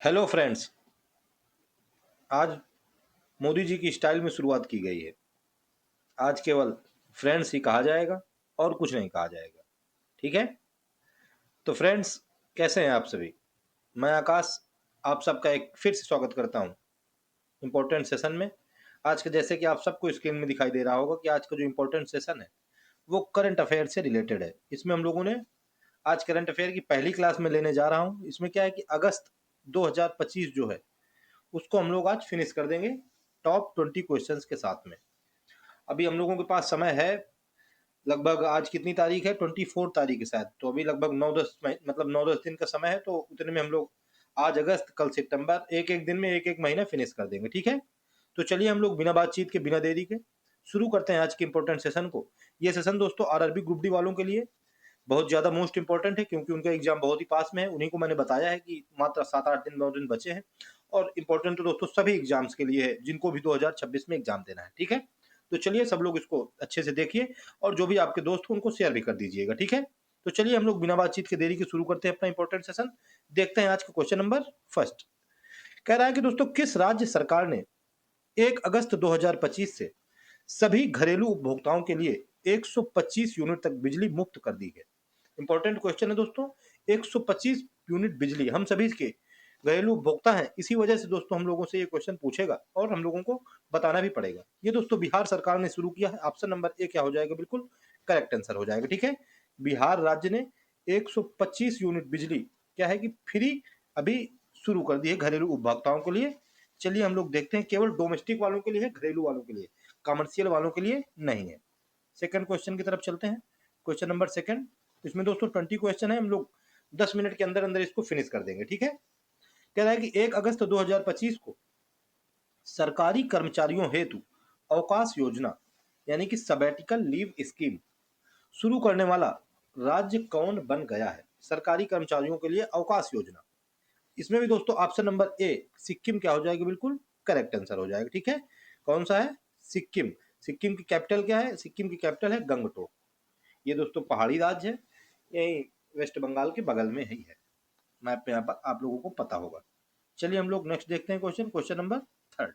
Hello friends. आज मोदी जी की style में शुरुआत की गई है। आज केवल फ्रेंड्स ही कहा जाएगा और कुछ नहीं कहा जाएगा। ठीक है। तो फ्रेंड्स, कैसे हैं आप सभी? मैं आकाश आप सबका एक फिर से स्वागत करता हूं इम्पोर्टेंट सेशन में। आज का जैसे कि आप सबको स्क्रीन में दिखाई दे रहा होगा कि आज का जो इम्पोर्टेंट सेशन है वो करंट अफेयर से रिलेटेड है। इसमें हम लोगों ने आज करंट अफेयर की पहली क्लास में लेने जा रहा हूं। इसमें क्या है कि अगस्त 2025 जो है उसको हम लोग आज फिनिश कर देंगे टॉप 20 क्वेश्चंस के साथ में। अभी हम लोगों के पास समय है लगभग, आज कितनी तारीख है? 24 तारीख है शायद। तो अभी लगभग 9-10 मतलब 9-10 दिन का समय है। तो उतने में हम लोग आज अगस्त, कल सितंबर, एक एक दिन में एक एक महीना फिनिश कर देंगे। ठीक है। तो चलिए हम लोग बिना बातचीत के, बिना देरी के शुरू करते हैं आज के इंपॉर्टेंट सेशन को। ये सेशन दोस्तों आरआरबी ग्रुप डी वालों के लिए बहुत ज्यादा मोस्ट इंपॉर्टेंट है, क्योंकि उनका एग्जाम बहुत ही पास में है। उन्हीं को मैंने बताया है कि मात्र 7-8 दिन, 9 दिन बचे हैं। और इंपॉर्टेंट तो दोस्तों सभी एग्जाम्स के लिए है जिनको भी 2026 में एग्जाम देना है। ठीक है। तो चलिए सब लोग इसको अच्छे से देखिए और जो भी आपके दोस्त हो उनको शेयर भी कर दीजिएगा। ठीक है। तो चलिए हम लोग बिना बातचीत के देरी के शुरू करते हैं अपना इंपॉर्टेंट सेशन। देखते हैं आज का क्वेश्चन नंबर फर्स्ट। कह रहा है कि दोस्तों किस राज्य सरकार ने 1 अगस्त 2025 से सभी घरेलू उपभोक्ताओं के लिए 125 यूनिट तक बिजली मुफ्त कर दी है? इंपॉर्टेंट क्वेश्चन है दोस्तों। 125 यूनिट बिजली हम सभी के घरेलू उपभोक्ता हैं, इसी वजह से दोस्तों हम लोगों से ये क्वेश्चन पूछेगा और हम लोगों को बताना भी पड़ेगा। ये दोस्तों बिहार सरकार ने शुरू किया है। ऑप्शन नंबर ए क्या हो जाएगा? बिल्कुल करेक्ट आंसर हो जाएगा। ठीक है। बिहार राज्य ने 125 यूनिट बिजली क्या है कि फ्री अभी शुरू कर दी है घरेलू उपभोक्ताओं के लिए। चलिए हम लोग देखते हैं, केवल डोमेस्टिक वालों के लिए है, घरेलू वालों के लिए, कमर्शियल वालों के लिए नहीं है। सेकंड क्वेश्चन की तरफ चलते हैं। Question number second. इसमें दोस्तों 20 क्वेश्चन है, हम लोग 10 मिनट के अंदर अंदर इसको फिनिश कर देंगे। ठीक है। कह रहा है कि 1 अगस्त 2025 को सरकारी कर्मचारियों हेतु अवकाश योजना यानी कि सबैटिकल लीव स्कीम शुरू करने वाला राज्य कौन बन गया है? सरकारी कर्मचारियों के लिए अवकाश योजना। इसमें भी दोस्तों ऑप्शन नंबर ए सिक्किम क्या हो जाएगा? बिल्कुल करेक्ट आंसर हो जाएगा। ठीक है। कौन सा है? सिक्किम। सिक्किम की कैपिटल क्या है? सिक्किम की कैपिटल है गंगटोक। ये दोस्तों पहाड़ी राज्य है, यही वेस्ट बंगाल के बगल में ही है। मैप पे आप लोगों को पता होगा। चलिए हम लोग नेक्स्ट देखते हैं क्वेश्चन। Question number third.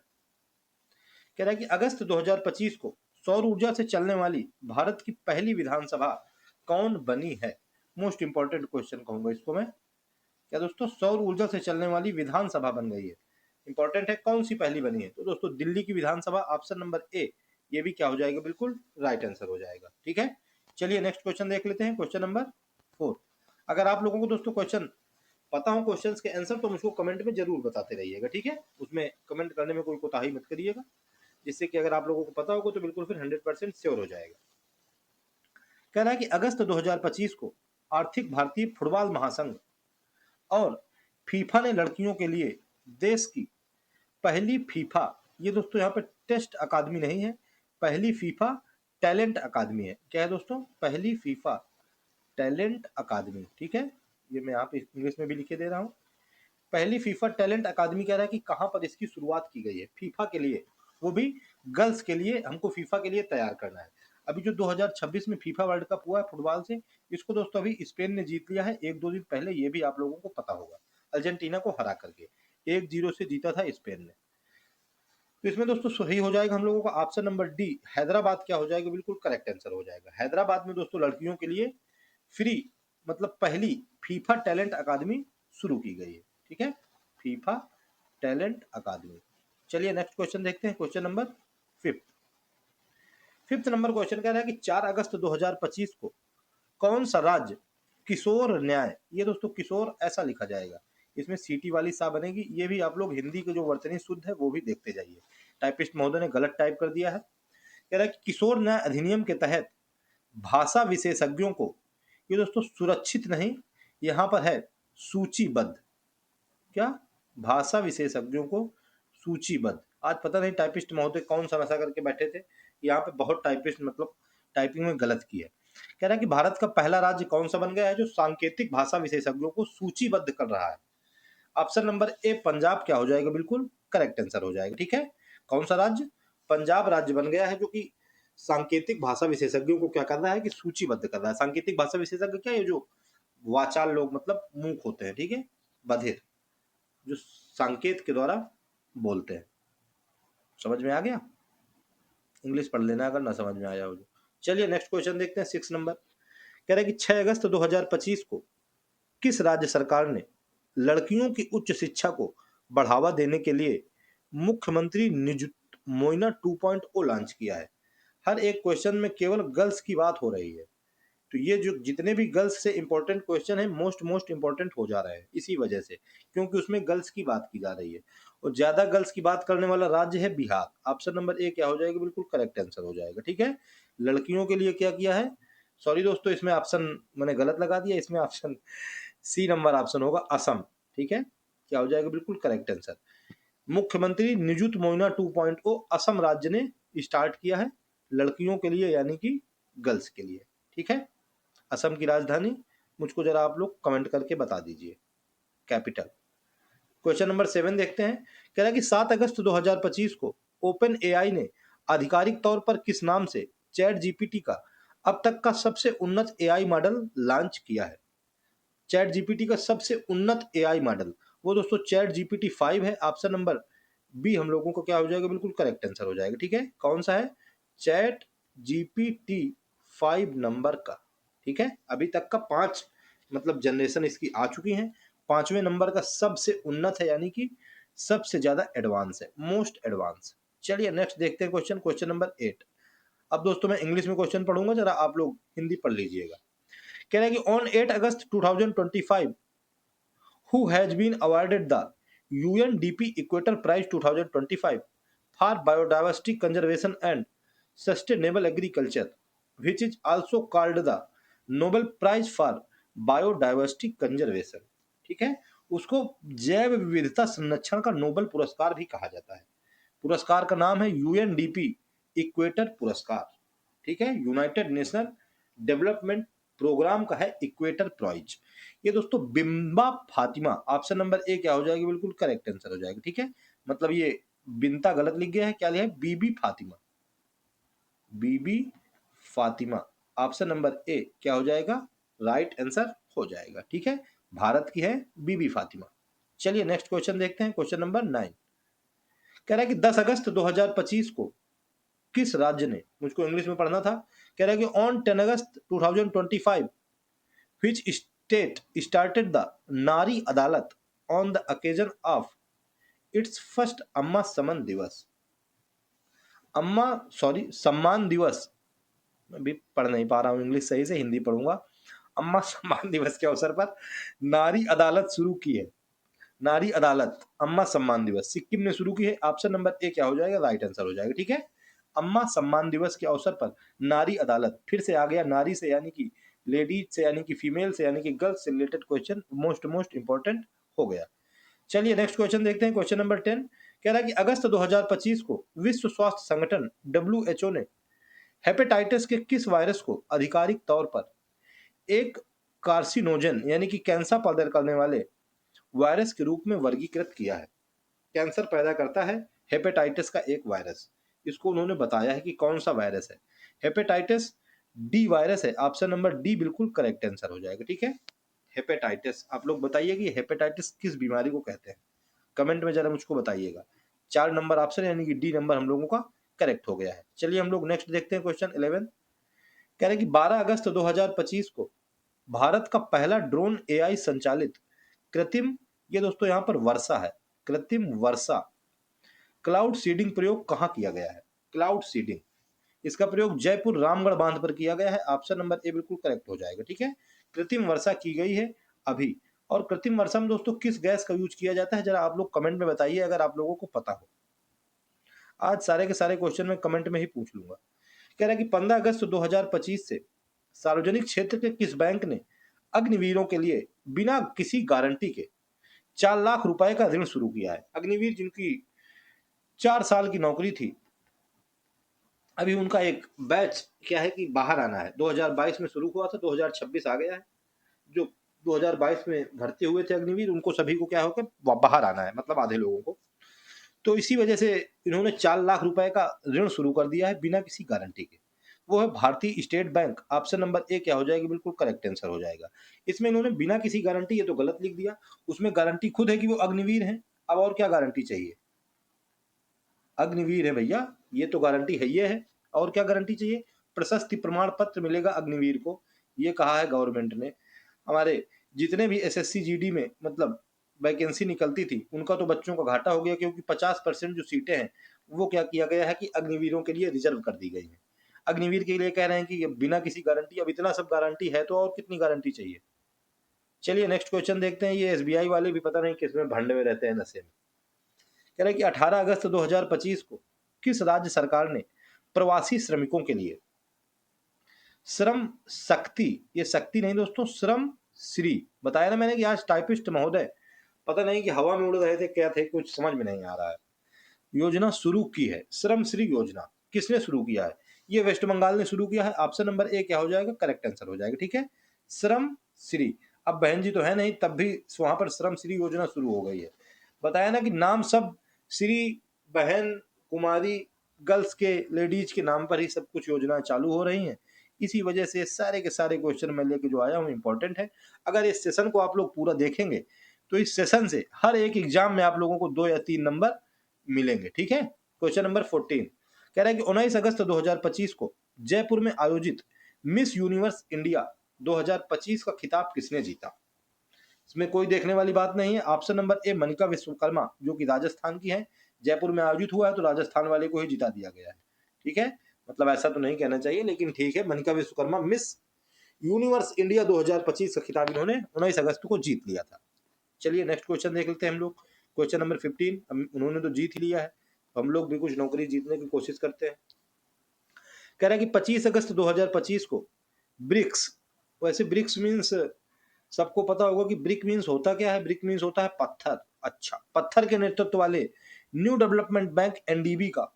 कह रहा है कि अगस्त 2025 को सौर ऊर्जा से चलने वाली भारत की पहली विधानसभा कौन बनी है? मोस्ट इंपॉर्टेंट क्वेश्चन कहूंगा इसको मैं। क्या दोस्तों सौर ऊर्जा से चलने वाली विधानसभा बन गई है? इंपॉर्टेंट है, कौन सी पहली बनी है? तो दोस्तों दिल्ली की विधानसभा, ऑप्शन नंबर ए। ये भी क्या हो जाएगा? बिल्कुल राइट आंसर हो जाएगा। ठीक है। चलिए नेक्स्ट क्वेश्चन देख लेते हैं। Question number 4। अगर आप लोगों को दोस्तों क्वेश्चन पता हो, क्वेश्चंस के आंसर, तो मुझको कमेंट में जरूर बताते रहिएगा। ठीक है। उसमें कमेंट करने में कोई कोताही मत करिएगा, जिससे कि अगर आप लोगों को पता होगा तो बिल्कुल फिर 100% श्योर हो जाएगा। कह रहा है कि अगस्त 2025 को आर्थिक भारतीय फुटबॉल महासंघ और फीफा ने लड़कियों के लिए देश की पहली फीफा, ये दोस्तों यहाँ पे टेस्ट अकादमी नहीं है, पहली फीफा टैलेंट अकादमी है। क्या है दोस्तों? पहली फीफा टैलेंट अकादमी। ठीक है। ये मैं यहाँ पे इंग्लिश में भी लिखे दे रहा हूँ। पहली फीफा टैलेंट अकादमी कह रहा है कि कहाँ पर इसकी शुरुआत की गई है फीफा के लिए, वो भी गर्ल्स के लिए। हमको फीफा के लिए तैयार करना है। अभी जो 2026 में फीफा वर्ल्ड कप हुआ है फुटबॉल से, इसको दोस्तों अभी स्पेन ने जीत लिया है 1-2 दिन पहले। ये भी आप लोगों को पता होगा, अर्जेंटीना को हरा करके 1-0 से जीता था स्पेन ने। तो इसमें दोस्तों सही हो जाएगा हम लोगों का ऑप्शन नंबर डी, हैदराबाद क्या हो जाएगा? बिल्कुल करेक्ट आंसर हो जाएगा। हैदराबाद में दोस्तों लड़कियों के लिए फ्री, मतलब पहली फीफा टैलेंट अकादमी शुरू की गई है। ठीक है। फीफा टैलेंट अकादमी। चलिए नेक्स्ट क्वेश्चन देखते हैं। Question number fifth. Fifth number question कह रहा है कि 4 अगस्त 2025 को कौन सा राज्य किशोर न्याय, ये दोस्तों किशोर ऐसा लिखा जाएगा, इसमें सीटी वाली सा बनेगी। ये भी आप लोग हिंदी के जो वर्तनी शुद्ध है वो भी देखते जाइए। टाइपिस्ट महोदय ने गलत टाइप कर दिया है। कह रहा है कि किशोर न्याय अधिनियम के तहत भाषा विशेषज्ञों को, ये दोस्तों सुरक्षित नहीं, यहाँ पर है सूचीबद्ध। क्या? भाषा विशेषज्ञों को सूचीबद्ध। आज पता नहीं टाइपिस्ट महोदय कौन सा नशा करके बैठे थे, यहाँ पे बहुत टाइपिस्ट मतलब टाइपिंग में गलत की है। कह रहा है कि भारत का पहला राज्य कौन सा बन गया है जो सांकेतिक भाषा विशेषज्ञों को सूचीबद्ध कर रहा है? ऑप्शन नंबर ए पंजाब क्या हो जाएगा? बिल्कुल करेक्ट आंसर हो जाएगा। ठीक है। कौन सा राज्य? पंजाब राज्य बन गया है जो कि सांकेतिक भाषा विशेषज्ञों को क्या कर रहा है कि सूचीबद्ध कर रहा है। सांकेतिक भाषा विशेषज्ञ क्या है? जो वाचाल लोग, मतलब मूक होते हैं। ठीक है। बधिर। जो संकेत के द्वारा बोलते हैं। समझ में आ गया? इंग्लिश पढ़ लेना अगर ना समझ में आया हो तो। चलिए नेक्स्ट क्वेश्चन देखते हैं 6 नंबर। कह रहा है कि 6 अगस्त 2025 को किस राज्य सरकार ने लड़कियों की उच्च शिक्षा को बढ़ावा देने के लिए मुख्यमंत्री निजुत मोइना 2.0 लॉन्च किया है? हर एक क्वेश्चन में केवल गर्ल्स की बात हो रही है, तो ये जो जितने भी गर्ल्स से इंपॉर्टेंट क्वेश्चन है मोस्ट इंपॉर्टेंट हो जा रहे हैं इसी वजह से, क्योंकि उसमें गर्ल्स की बात की जा रही है और ज्यादा गर्ल्स की बात करने वाला राज्य है बिहार। ऑप्शन नंबर ए क्या हो जाएगा? बिल्कुल करेक्ट आंसर हो जाएगा। ठीक है, लड़कियों के लिए क्या किया है? सॉरी दोस्तों, इसमें ऑप्शन मैंने गलत लगा दिया, इसमें ऑप्शन सी नंबर ऑप्शन होगा असम। ठीक है, क्या हो जाएगा? बिल्कुल करेक्ट आंसर। मुख्यमंत्री निजुत मोइना 2.0 असम राज्य ने स्टार्ट किया है लड़कियों के लिए, यानी कि गर्ल्स के लिए। ठीक है, असम की राजधानी मुझको जरा आप लोग कमेंट करके बता दीजिए, कैपिटल। क्वेश्चन नंबर 7 देखते हैं। कह रहा है कि 7 अगस्त 2025 को ओपन एआई ने आधिकारिक तौर पर किस नाम से चैट जीपीटी का अब तक का सबसे उन्नत एआई मॉडल लॉन्च किया है? चैट जीपीटी का सबसे उन्नत एआई मॉडल वो दोस्तों चैट जीपीटी 5 है। ऑप्शन नंबर बी हम लोगों को क्या हो जाएगा? बिल्कुल करेक्ट आंसर हो जाएगा। ठीक है, कौन सा है? चैट जीपीटी 5 नंबर का। ठीक है, अभी तक का 5 मतलब जनरेशन इसकी आ चुकी हैं, 5वें नंबर का सबसे उन्नत है, यानी कि सबसे ज्यादा एडवांस है, मोस्ट एडवांस। चलिए नेक्स्ट देखते हैं क्वेश्चन, क्वेश्चन नंबर 8। अब दोस्तों मैं इंग्लिश में क्वेश्चन पढ़ूंगा, जरा आप लोग हिंदी पढ़ लीजिएगा। कह रहा है कि on 8 August 2025 who has been awarded the UNDP Equator Prize 2025 for biodiversity conservation and sustainable agriculture, which is also called the Nobel Prize for Biodiversity Conservation। ठीक है, उसको जैव विविधता संरक्षण का नोबेल पुरस्कार भी कहा जाता है। पुरस्कार का नाम है यूएनडीपी इक्वेटर पुरस्कार। ठीक है, यूनाइटेड नेशनल डेवलपमेंट प्रोग्राम का है इक्वेटर प्राइज। ये दोस्तों Bimba Fatima, option number A क्या हो जाएगी? बिल्कुल करेक्ट आंसर हो जाएगा। ठीक है, मतलब ये बिनता गलत लिख गया है, क्या लिया है? बीबी फातिमा, बीबी फातिमा। ऑप्शन नंबर ए क्या हो जाएगा? राइट आंसर हो जाएगा। ठीक है, भारत की है बीबी फातिमा। चलिए नेक्स्ट क्वेश्चन देखते हैं, क्वेश्चन नंबर 9। कह रहा है कि 10 अगस्त 2025 को किस राज्य ने, मुझको इंग्लिश में पढ़ना था, कह रहा है कि on 10 August 2025 which state started the नारी अदालत on the occasion of its first अम्मा सम्मान दिवस? अम्मा सॉरी सम्मान दिवस, मैं भी पढ़ नहीं पा रहा हूँ इंग्लिश सही से, हिंदी पढ़ूंगा। अम्मा सम्मान दिवस के अवसर पर नारी अदालत शुरू की है। नारी अदालत अम्मा सम्मान दिवस सिक्किम ने शुरू की है। ऑप्शन नंबर ए क्या हो जाएगा? राइट आंसर हो जाएगा। ठीक है, अम्मा सम्मान दिवस के अवसर पर नारी अदालत, फिर से आ गया नारी से यानी कि लेडीज से, यानी कि फीमेल से, यानी कि गर्ल्स से रिलेटेड क्वेश्चन, मोस्ट इंपॉर्टेंट हो गया। चलिए नेक्स्ट क्वेश्चन देखते हैं, क्वेश्चन नंबर 10। कह रहा है कि अगस्त 2025 को विश्व स्वास्थ्य संगठन WHO ने हेपेटाइटिस के किस वायरस को आधिकारिक तौर पर एक कार्सिनोजन यानी कि कैंसर पैदा करने वाले वायरस के रूप में वर्गीकृत किया है? कैंसर पैदा करता है हेपेटाइटिस का एक वायरस, इसको उन्होंने बताया है कि कौन सा वायरस है? हेपेटाइटिस डी वायरस है। ऑप्शन नंबर डी बिल्कुल करेक्ट आंसर हो जाएगा। ठीक है, हेपेटाइटिस, आप लोग बताइए कि हेपेटाइटिस किस बीमारी को कहते हैं, कमेंट में जरा मुझको बताइएगा। 4 नंबर ऑप्शन यानी कि डी नंबर हम लोगों का करेक्ट हो गया है। चलिए हम लोग नेक्स्ट देखते हैं, क्वेश्चन 11। कह रहे कि 12 अगस्त 2025 को भारत का पहला ड्रोन एआई संचालित कृत्रिम, ये दोस्तों यहाँ पर वर्षा है, कृत्रिम वर्षा क्लाउड सीडिंग प्रयोग कहाँ किया गया है? क्लाउड सीडिंग, इसका प्रयोग जयपुर रामगढ़ बांध पर किया गया है। ऑप्शन नंबर ए बिल्कुल करेक्ट हो जाएगा। ठीक है, कृत्रिम वर्षा की गई है अभी। और कृत्रिम वर्षा में दोस्तों किस गैस का यूज किया जाता है, जरा आप लोग कमेंट में बताइए अगर आप लोगों को पता हो। आज सारे के सारे क्वेश्चन मैं कमेंट में ही पूछ लूंगा। कह रहा है कि 15 अगस्त 2025 से सार्वजनिक क्षेत्र के किस बैंक ने अग्निवीरों के लिए बिना किसी गारंटी के 4 लाख रुपए का ऋण शुरू किया है? अग्निवीर जिनकी 4 साल की नौकरी थी, अभी उनका एक बैच क्या है कि बाहर आना है। 2022 में शुरू हुआ था, 2026 आ गया है। जो 2022 में भर्ती हुए थे अग्निवीर, उनको सभी को क्या हो गया, बाहर आना है, मतलब आधे लोगों को। तो इसी वजह से इन्होंने 4 लाख रुपए का ऋण शुरू कर दिया है बिना किसी गारंटी के। वो है भारतीय state bank. Option number A क्या हो जाएगी, बिल्कुल करेक्ट आंसर हो जाएगा। इसमें इन्होंने बिना किसी गारंटी, ये तो गलत लिख दिया, उसमें गारंटी खुद है कि वो अग्निवीर है। अब और क्या गारंटी चाहिए, अग्निवीर है भैया, ये तो गारंटी है, ये है, और क्या गारंटी चाहिए। प्रशस्ति प्रमाण पत्र मिलेगा अग्निवीर को, ये कहा है गवर्नमेंट ने। हमारे जितने भी एसएससी जीडी में मतलब वैकेंसी निकलती थी, उनका तो बच्चों का घाटा हो गया, क्योंकि 50% जो सीटें हैं वो क्या किया गया है कि अग्निवीरों के लिए रिजर्व कर दी गई है। अग्निवीर के लिए कह रहे हैं कि बिना किसी गारंटी, अब इतना सब गारंटी है तो और कितनी गारंटी चाहिए। चलिए नेक्स्ट क्वेश्चन देखते हैं। ये एसबीआई वाले भी पता नहीं किसमें भंड में रहते हैं, नशे में। कह रहे हैं कि 18 अगस्त 2025 को किस राज्य सरकार ने प्रवासी श्रमिकों के लिए श्रम शक्ति, ये शक्ति नहीं दोस्तों, श्रम श्री, बताया ना मैंने कि आज टाइपिस्ट महोदय पता नहीं कि हवा में उड़ रहे थे क्या थे, कुछ समझ में नहीं आ रहा है, योजना शुरू की है। श्रम श्री योजना किसने शुरू किया है, ये वेस्ट बंगाल ने शुरू किया है। ऑप्शन नंबर ए क्या हो जाएगा, करेक्ट आंसर हो जाएगा। ठीक है, श्रम श्री। अब बहन जी तो है नहीं, तब भी वहां पर श्रम श्री योजना शुरू हो गई है। बताया ना कि नाम सब श्री, बहन, कुमारी, गर्ल्स के, लेडीज के नाम पर ही सब कुछ योजनाएं चालू हो रही हैं। इसी वजह से सारे के सारे क्वेश्चन मैं लेके जो आया हूँ इंपॉर्टेंट है। अगर इस सेशन को आप लोग पूरा देखेंगे तो इस सेशन से हर एक एग्जाम में आप लोगों को 2 या 3 नंबर मिलेंगे। ठीक है, क्वेश्चन नंबर 14 कह रहा है कि 19 अगस्त 2025 को जयपुर में आयोजित मिस यूनिवर्स इंडिया 2025 का खिताब किसने जीता। इसमें कोई देखने वाली बात नहीं है। ऑप्शन नंबर ए मनिका विश्वकर्मा, जो कि राजस्थान की है, जयपुर में आयोजित हुआ है तो राजस्थान वाले को ही जिता दिया गया है। ठीक है, मतलब ऐसा तो नहीं कहना चाहिए, लेकिन ठीक है, Manika Vishwakarma miss universe India 2025 का खिताब इन्होंने 19 अगस्त को जीत लिया था। चलिए नेक्स्ट क्वेश्चन देख लेते हैं हम लोग। क्वेश्चन नंबर 15, उन्होंने तो जीत ही लिया है, हम लोग भी कुछ नौकरी जीतने की कोशिश करते हैं। कह रहा है कि 25 अगस्त 2025 को ब्रिक्स, वैसे ब्रिक्स मीन्स सबको पता होगा कि ब्रिक मीन्स होता क्या है, ब्रिक मीन्स होता है पत्थर। अच्छा, पत्थर के नेतृत्व वाले न्यू डेवलपमेंट बैंक एनडीबी का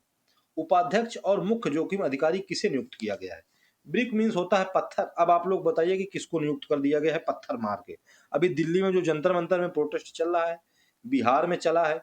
उपाध्यक्ष और मुख्य जोखिम अधिकारी किसे नियुक्त किया गया है। ब्रिक मीन्स होता है पत्थर। अब आप लोग बताइए कि किसको नियुक्त कर दिया गया है पत्थर मार के। अभी दिल्ली में जो जंतर मंतर में प्रोटेस्ट चल रहा है, बिहार में चला है,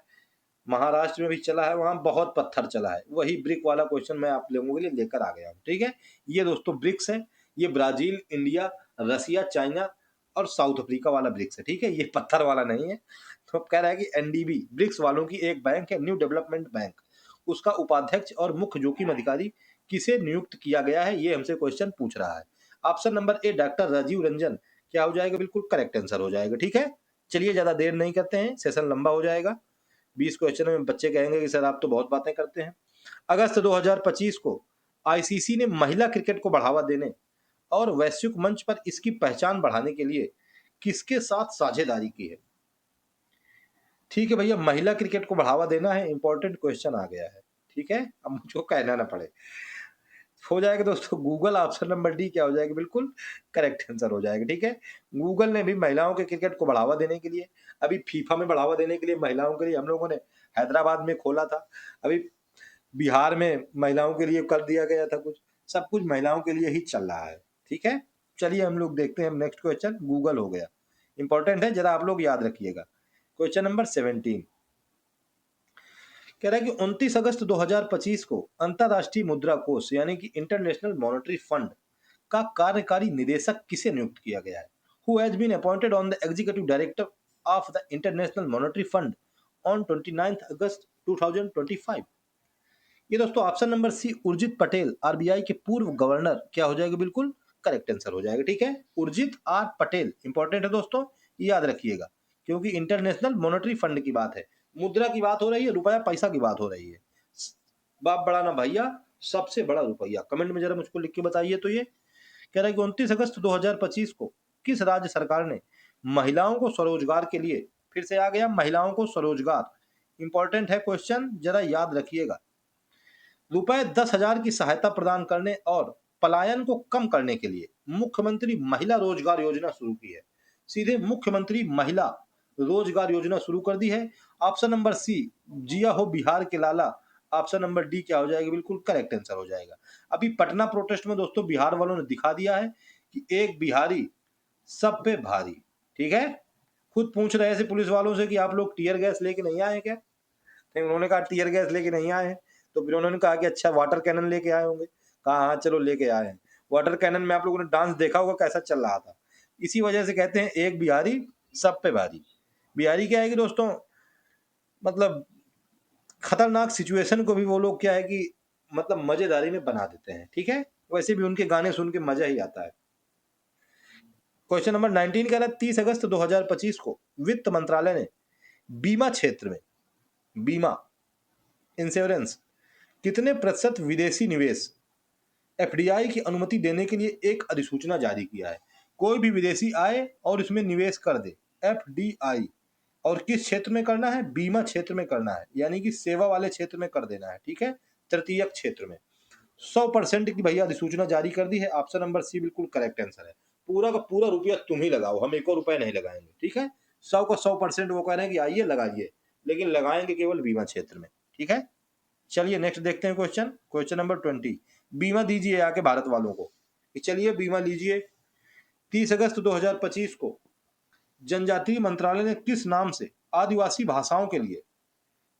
महाराष्ट्र में भी चला है, वहां बहुत पत्थर चला है, वही ब्रिक वाला क्वेश्चन मैं आप लोगों के लिए लेकर आ गया हूँ। ठीक है, ये दोस्तों ब्रिक्स है, ये ब्राजील, इंडिया, रसिया, चाइना और साउथ अफ्रीका वाला ब्रिक्स है। ठीक है, ये पत्थर वाला नहीं है। तो कह रहा है कि एनडीबी ब्रिक्स वालों की एक बैंक है, न्यू डेवलपमेंट बैंक, उसका उपाध्यक्ष और मुख्य जोखिम अधिकारी किसे नियुक्त किया गया है, ये हमसे क्वेश्चन पूछ रहा है। Option number A doctor Rajiv Ranjan क्या हो जाएगा, बिल्कुल करेक्ट आंसर हो जाएगा। ठीक है, चलिए ज्यादा देर नहीं करते हैं, सेशन लंबा हो जाएगा। 20 क्वेश्चन में बच्चे कहेंगे कि सर आप तो बहुत बातें करते हैं। अगस्त 2025 को आईसीसी ने महिला क्रिकेट को बढ़ावा देने और वैश्विक मंच पर इसकी पहचान बढ़ाने के लिए किसके साथ साझेदारी की है। ठीक है भैया, महिला क्रिकेट को बढ़ावा देना है, इंपॉर्टेंट क्वेश्चन आ गया है। ठीक है, अब मुझको कहना ना पड़े, हो जाएगा दोस्तों गूगल। ऑप्शन नंबर डी क्या हो जाएगा, बिल्कुल करेक्ट आंसर हो जाएगा। ठीक है, गूगल ने भी महिलाओं के क्रिकेट को बढ़ावा देने के लिए, अभी फीफा में बढ़ावा देने के लिए महिलाओं के लिए हम लोगों ने हैदराबाद में खोला था, अभी बिहार में महिलाओं के लिए कर दिया गया था कुछ, सब कुछ महिलाओं के लिए ही चल रहा है। ठीक है, चलिए हम लोग देखते हैं नेक्स्ट क्वेश्चन। गूगल हो गया, इंपॉर्टेंट है, जरा आप लोग याद रखिएगा। क्वेश्चन नंबर 17 कह रहा है कि 29 अगस्त 2025 को अंतरराष्ट्रीय मुद्रा कोष यानी कि इंटरनेशनल मॉनेटरी फंड का कार्यकारी निदेशक किसे नियुक्त किया गया है। Who has been appointed on the executive director of the International Monetary Fund on 29 August 2025। ये दोस्तों option number C Urjit Patel, RBI के पूर्व गवर्नर क्या हो जाएगा, बिल्कुल करेक्ट आंसर हो जाएगा। ठीक है, उर्जित आर पटेल इंपॉर्टेंट है दोस्तों, याद रखिएगा, क्योंकि इंटरनेशनल मॉनेटरी फंड की बात है, मुद्रा की बात हो रही है, रुपया पैसा की बात हो रही है। बाप बड़ा ना भैया, सबसे बड़ा रुपया। कमेंट में जरा मुझको लिख के बताइए। तो ये कह रहा है कि 29 अगस्त 2025 को किस राज्य सरकार ने महिलाओं को स्वरोजगार के लिए, फिर से आ गया महिलाओं को स्वरोजगार, इंपॉर्टेंट है क्वेश्चन, जरा याद रखिएगा, रुपए 10,000 की सहायता प्रदान करने और पलायन को कम करने के लिए मुख्यमंत्री महिला रोजगार योजना शुरू की है। सीधे मुख्यमंत्री महिला रोजगार योजना शुरू कर दी है। ऑप्शन नंबर सी जिया हो बिहार के लाला, ऑप्शन नंबर डी क्या हो जाएगा, बिल्कुल करेक्ट आंसर हो जाएगा। अभी पटना प्रोटेस्ट में दोस्तों बिहार वालों ने दिखा दिया है कि एक बिहारी सब पे भारी। ठीक है, खुद पूछ रहे थे पुलिस वालों से कि आप लोग टीयर गैस लेके नहीं आए क्या, तो उन्होंने कहा टीयर गैस लेके नहीं आए हैं, तो फिर उन्होंने कहा कि अच्छा वाटर कैनन लेके आए होंगे। कहा हाँ चलो लेके आए हैं। वाटर कैनन में आप लोगों ने डांस देखा होगा कैसा चल रहा था। इसी वजह से कहते हैं एक बिहारी सब पे भारी। बिहारी क्या है कि दोस्तों मतलब खतरनाक सिचुएशन को भी वो लोग क्या है कि मतलब मजेदारी में बना देते हैं। ठीक है, वैसे भी उनके गाने सुन के मजा ही आता है। क्वेश्चन नंबर 19 कह रहा है 30 अगस्त 2025 को वित्त मंत्रालय ने बीमा क्षेत्र में, बीमा इंश्योरेंस, कितने प्रतिशत विदेशी निवेश एफडीआई की अनुमति देने के लिए एक अधिसूचना जारी किया है। कोई भी विदेशी आए और इसमें निवेश कर दे, एफडीआई, और किस क्षेत्र में करना है, बीमा क्षेत्र में करना है, यानी कि सेवा वाले क्षेत्र में कर देना है। ठीक है, तृतीयक क्षेत्र में 100% की भैया अधिसूचना जारी कर दी है। ऑप्शन नंबर सी बिल्कुल करेक्ट आंसर है। पूरा का पूरा रुपया तुम ही लगाओ, हम एक और रुपया नहीं लगाएंगे। ठीक है, 100 का 100% वो कह रहे हैं कि आइए लगाइए, लेकिन लगाएंगे केवल बीमा क्षेत्र में। ठीक है, चलिए नेक्स्ट देखते हैं क्वेश्चन। क्वेश्चन नंबर 20, बीमा दीजिए आके भारत वालों को कि चलिए बीमा लीजिए। 30 अगस्त 2025 को जनजातीय मंत्रालय ने किस नाम से आदिवासी भाषाओं के लिए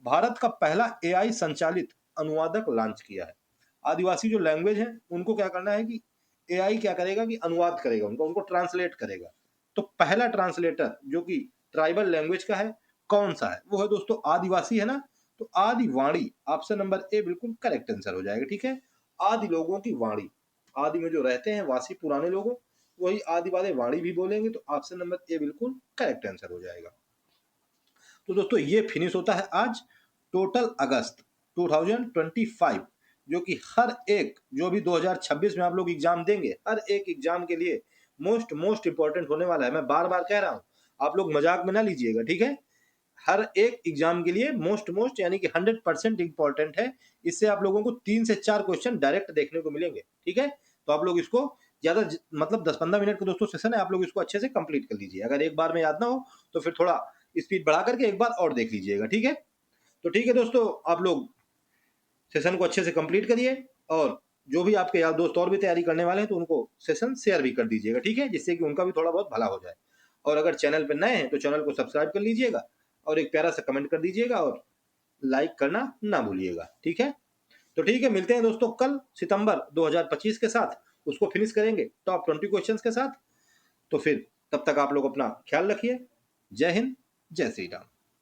भारत का पहला एआई संचालित अनुवादक लॉन्च किया है। आदिवासी जो लैंग्वेज है उनको क्या करना है कि एआई क्या करेगा कि अनुवाद करेगा, उनको ट्रांसलेट करेगा। तो पहला ट्रांसलेटर जो कि ट्राइबल लैंग्वेज का है कौन सा है, वो है दोस्तों आदिवासी है ना। तो आदि वाणी, ऑप्शन नंबर ए बिल्कुल करेक्ट आंसर हो जाएगा। ठीक है, आदि लोगों की वाणी, आदि में जो रहते हैं वासी पुराने लोगों, वही आदि वाले वाणी भी बोलेंगे। तो ऑप्शन नंबर ए बिल्कुल करेक्ट आंसर हो जाएगा। तो दोस्तों ये फिनिश होता है आज टोटल अगस्त 2025, जो कि हर एक जो भी 2026 में आप लोग एग्जाम देंगे, हर एक एग्जाम के लिए मोस्ट इंपॉर्टेंट होने वाला है। मैं बार बार कह रहा हूं, आप लोग मजाक में ना लीजिएगा। ठीक है, हर एक एग्जाम के लिए मोस्ट यानी कि 100% इंपॉर्टेंट है। इससे आप लोगों को 3 से 4 क्वेश्चन डायरेक्ट देखने को मिलेंगे। ठीक है, तो आप लोग इसको ज्यादा मतलब 10-15 मिनट का दोस्तों सेशन है, आप लोग इसको अच्छे से कंप्लीट कर लीजिए। अगर एक बार में याद ना हो तो फिर थोड़ा स्पीड बढ़ा करके एक बार और देख लीजिएगा। ठीक है, तो ठीक है दोस्तों, आप लोग सेशन को अच्छे से कंप्लीट करिए, और जो भी आपके यार दोस्त और भी तैयारी करने वाले हैं तो उनको सेशन शेयर भी कर दीजिएगा। ठीक है, जिससे कि उनका भी थोड़ा बहुत भला हो जाए। और अगर चैनल पर नए हैं तो चैनल को सब्सक्राइब कर लीजिएगा, और एक प्यारा सा कमेंट कर दीजिएगा, और लाइक करना ना भूलिएगा। ठीक है, तो ठीक है, मिलते हैं दोस्तों कल सितंबर 2025 के साथ। उसको फिनिश करेंगे टॉप 20 क्वेश्चंस के साथ। तो फिर तब तक आप लोग अपना ख्याल रखिए। जय हिंद, जय श्री राम।